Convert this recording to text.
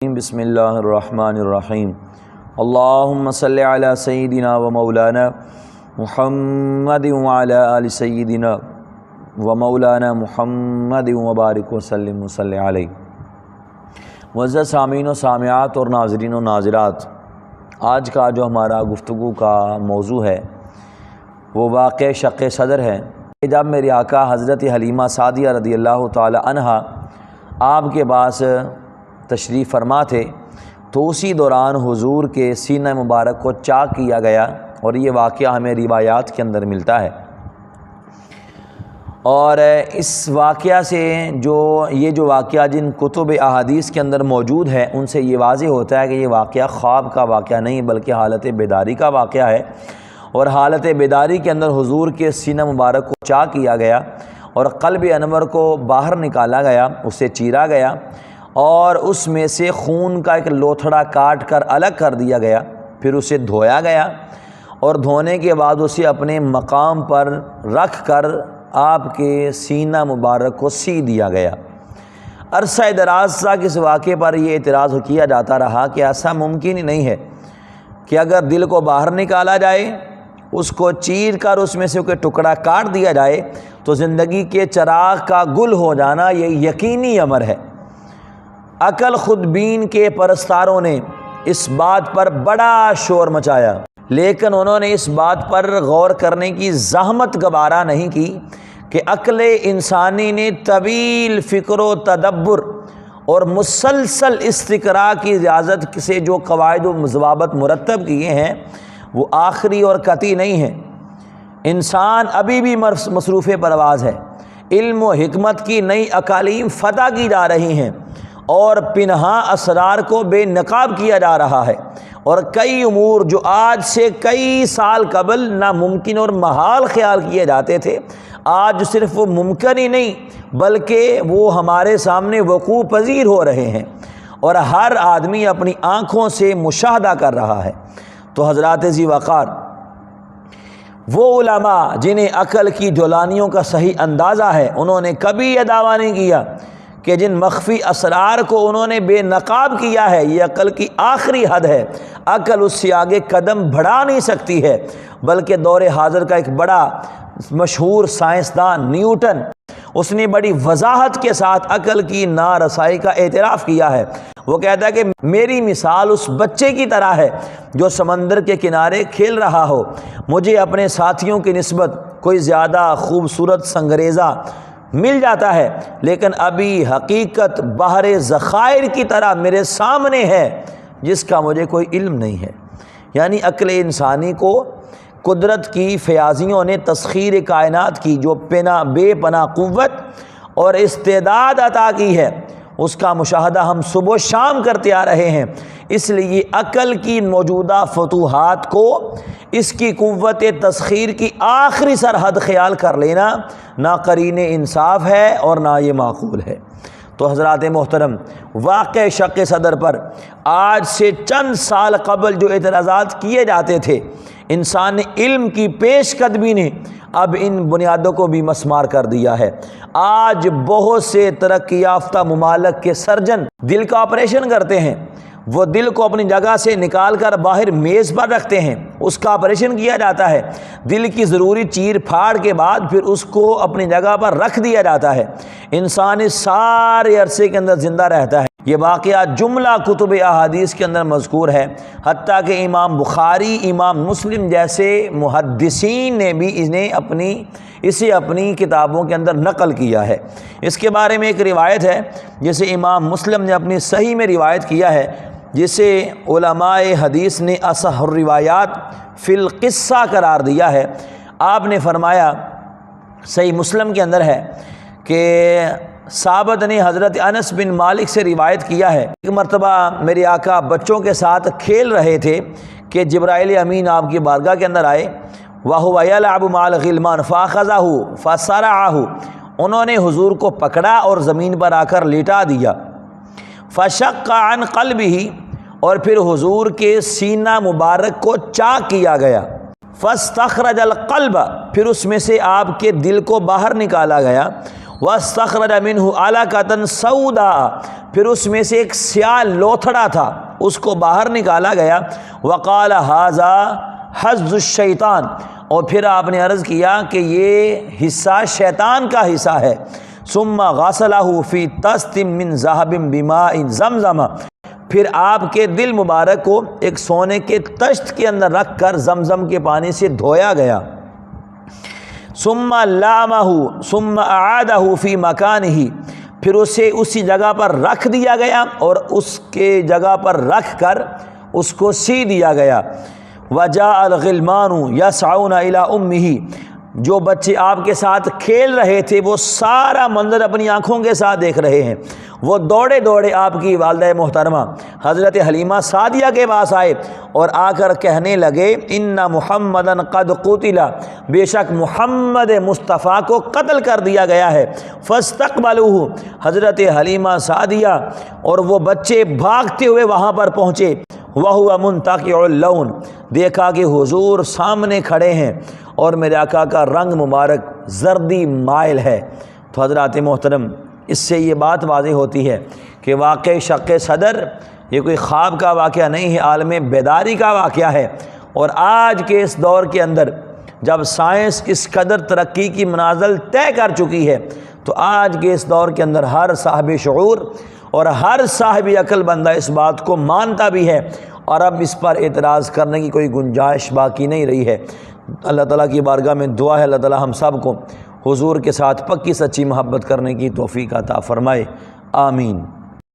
بسم اللہ الرحمن الرحیم اللہم صلی علی سیدنا و مولانا محمد وعلی آل سیدنا و مولانا محمد وبارک وسلم وصلی علیہ۔ معزز سامعین و سامعات اور ناظرین و ناظرات، آج کا جو ہمارا گفتگو کا موضوع ہے وہ واقع شق صدر ہے۔ جب میرے آقا حضرت حلیمہ سعدیہ رضی اللہ تعالی عنہا آپ کے پاس تشریف فرما تھے تو اسی دوران حضور کے سینہ مبارک کو چاک کیا گیا، اور یہ واقعہ ہمیں روایات کے اندر ملتا ہے۔ اور اس واقعہ سے یہ واقعہ جن کتب احادیث کے اندر موجود ہے ان سے یہ واضح ہوتا ہے کہ یہ واقعہ خواب کا واقعہ نہیں بلکہ حالت بیداری کا واقعہ ہے، اور حالت بیداری کے اندر حضور کے سینہ مبارک کو چاک کیا گیا اور قلب انور کو باہر نکالا گیا، اسے چیرا گیا اور اس میں سے خون کا ایک لوتھڑا کاٹ کر الگ کر دیا گیا، پھر اسے دھویا گیا اور دھونے کے بعد اسے اپنے مقام پر رکھ کر آپ کے سینہ مبارک کو سی دیا گیا۔ عرصہ دراز تک اس واقعے پر یہ اعتراض کیا جاتا رہا کہ ایسا ممکن ہی نہیں ہے کہ اگر دل کو باہر نکالا جائے، اس کو چیر کر اس میں سے کوئی ٹکڑا کاٹ دیا جائے تو زندگی کے چراغ کا گل ہو جانا یہ یقینی امر ہے۔ عقل خود بین کے پرستاروں نے اس بات پر بڑا شور مچایا، لیکن انہوں نے اس بات پر غور کرنے کی زحمت گوارا نہیں کی کہ عقل انسانی نے طویل فکر و تدبر اور مسلسل استقراء کی ریاضت سے جو قواعد و ضوابط مرتب کیے ہیں وہ آخری اور قطعی نہیں ہیں۔ انسان ابھی بھی مصروف پرواز ہے، علم و حکمت کی نئی اکالیم فتح کی جا رہی ہیں اور پنہاں اسرار کو بے نقاب کیا جا رہا ہے، اور کئی امور جو آج سے کئی سال قبل ناممکن اور محال خیال کیے جاتے تھے، آج صرف وہ ممکن ہی نہیں بلکہ وہ ہمارے سامنے وقوع پذیر ہو رہے ہیں اور ہر آدمی اپنی آنکھوں سے مشاہدہ کر رہا ہے۔ تو حضرات ذی وقار، وہ علماء جنہیں عقل کی جولانیوں کا صحیح اندازہ ہے، انہوں نے کبھی یہ دعویٰ نہیں کیا کہ جن مخفی اسرار کو انہوں نے بے نقاب کیا ہے یہ عقل کی آخری حد ہے، عقل اس سے آگے قدم بڑھا نہیں سکتی ہے۔ بلکہ دور حاضر کا ایک بڑا مشہور سائنسدان نیوٹن، اس نے بڑی وضاحت کے ساتھ عقل کی نارسائی کا اعتراف کیا ہے۔ وہ کہتا ہے کہ میری مثال اس بچے کی طرح ہے جو سمندر کے کنارے کھیل رہا ہو، مجھے اپنے ساتھیوں کی نسبت کوئی زیادہ خوبصورت سنگریزہ مل جاتا ہے، لیکن ابھی حقیقت بحر ذخائر کی طرح میرے سامنے ہے جس کا مجھے کوئی علم نہیں ہے۔ یعنی عقل انسانی کو قدرت کی فیاضیوں نے تسخیر کائنات کی جو بے پناہ قوت اور استعداد عطا کی ہے، اس کا مشاہدہ ہم صبح و شام کرتے آ رہے ہیں۔ اس لیے عقل کی موجودہ فتوحات کو اس کی قوت تسخیر کی آخری سرحد خیال کر لینا نہ قرین انصاف ہے اور نہ یہ معقول ہے۔ تو حضرات محترم، واقع شق صدر پر آج سے چند سال قبل جو اعتراضات کیے جاتے تھے، انسان علم کی پیش قدمی نے اب ان بنیادوں کو بھی مسمار کر دیا ہے۔ آج بہت سے ترقی یافتہ ممالک کے سرجن دل کا آپریشن کرتے ہیں، وہ دل کو اپنی جگہ سے نکال کر باہر میز پر رکھتے ہیں، اس کا آپریشن کیا جاتا ہے، دل کی ضروری چیر پھاڑ کے بعد پھر اس کو اپنی جگہ پر رکھ دیا جاتا ہے، انسان اس سارے عرصے کے اندر زندہ رہتا ہے۔ یہ واقعہ جملہ کتب احادیث کے اندر مذکور ہے، حتیٰ کہ امام بخاری، امام مسلم جیسے محدثین نے بھی اسے اپنی کتابوں کے اندر نقل کیا ہے۔ اس کے بارے میں ایک روایت ہے جسے امام مسلم نے اپنی صحیح میں روایت کیا ہے، جسے علماء حدیث نے اصح الروایات فی القصہ قرار دیا ہے۔ آپ نے فرمایا، صحیح مسلم کے اندر ہے کہ ثابت نے حضرت انس بن مالک سے روایت کیا ہے، ایک مرتبہ میرے آقا بچوں کے ساتھ کھیل رہے تھے کہ جبرائیل امین آپ کی بارگاہ کے اندر آئے، وَهُوَ يَلْعَبُ مَعَ الْغِلْمَانِ فَأَخَذَهُ فَصَرَعَهُ، انہوں نے حضور کو پکڑا اور زمین پر آ کر لیٹا دیا، فَشَقَّ عَنْ قَلْبِهِ، اور پھر حضور کے سینہ مبارک کو چاک کیا گیا، فَاسْتَخْرَجَ الْقَلْبَ، پھر اس میں سے آپ کے دل کو باہر نکالا گیا، واستخرج منہ علقۃ سوداء، پھر اس میں سے ایک سیاہ لوتھڑا تھا، اس کو باہر نکالا گیا، وقال ھذا حظ الشیطان، اور پھر آپ نے عرض کیا کہ یہ حصہ شیطان کا حصہ ہے، ثم غسلہ فی طست من ذہب بماء زمزم، پھر آپ کے دل مبارک کو ایک سونے کے طشت کے اندر رکھ کر زمزم کے پانی سے دھویا گیا، ثم لامہ ثم اعادہ فی مکانہ، پھر اسے اسی جگہ پر رکھ دیا گیا اور اس کے جگہ پر رکھ کر اس کو سی دیا گیا، وجاء الغلمان یسعون الی امہ، جو بچے آپ کے ساتھ کھیل رہے تھے وہ سارا منظر اپنی آنکھوں کے ساتھ دیکھ رہے ہیں، وہ دوڑے دوڑے آپ کی والدہ محترمہ حضرت حلیمہ سعدیہ کے پاس آئے اور آ کر کہنے لگے ان محمدا قد قتل، بے شک محمد مصطفیٰ کو قتل کر دیا گیا ہے، فاستقبلوہ، حضرت حلیمہ سعدیہ اور وہ بچے بھاگتے ہوئے وہاں پر پہنچے، وہو منتقع اللون، دیکھا کہ حضور سامنے کھڑے ہیں اور میرے آقا کا رنگ مبارک زردی مائل ہے۔ تو حضرات محترم، اس سے یہ بات واضح ہوتی ہے کہ واقع شق صدر یہ کوئی خواب کا واقعہ نہیں ہے، عالم بیداری کا واقعہ ہے، اور آج کے اس دور کے اندر جب سائنس اس قدر ترقی کی منازل طے کر چکی ہے تو آج کے اس دور کے اندر ہر صاحب شعور اور ہر صاحب عقل بندہ اس بات کو مانتا بھی ہے، اور اب اس پر اعتراض کرنے کی کوئی گنجائش باقی نہیں رہی ہے۔ اللہ تعالیٰ کی بارگاہ میں دعا ہے اللہ تعالیٰ ہم سب کو حضور کے ساتھ پکی سچی محبت کرنے کی توفیق عطا فرمائے، آمین۔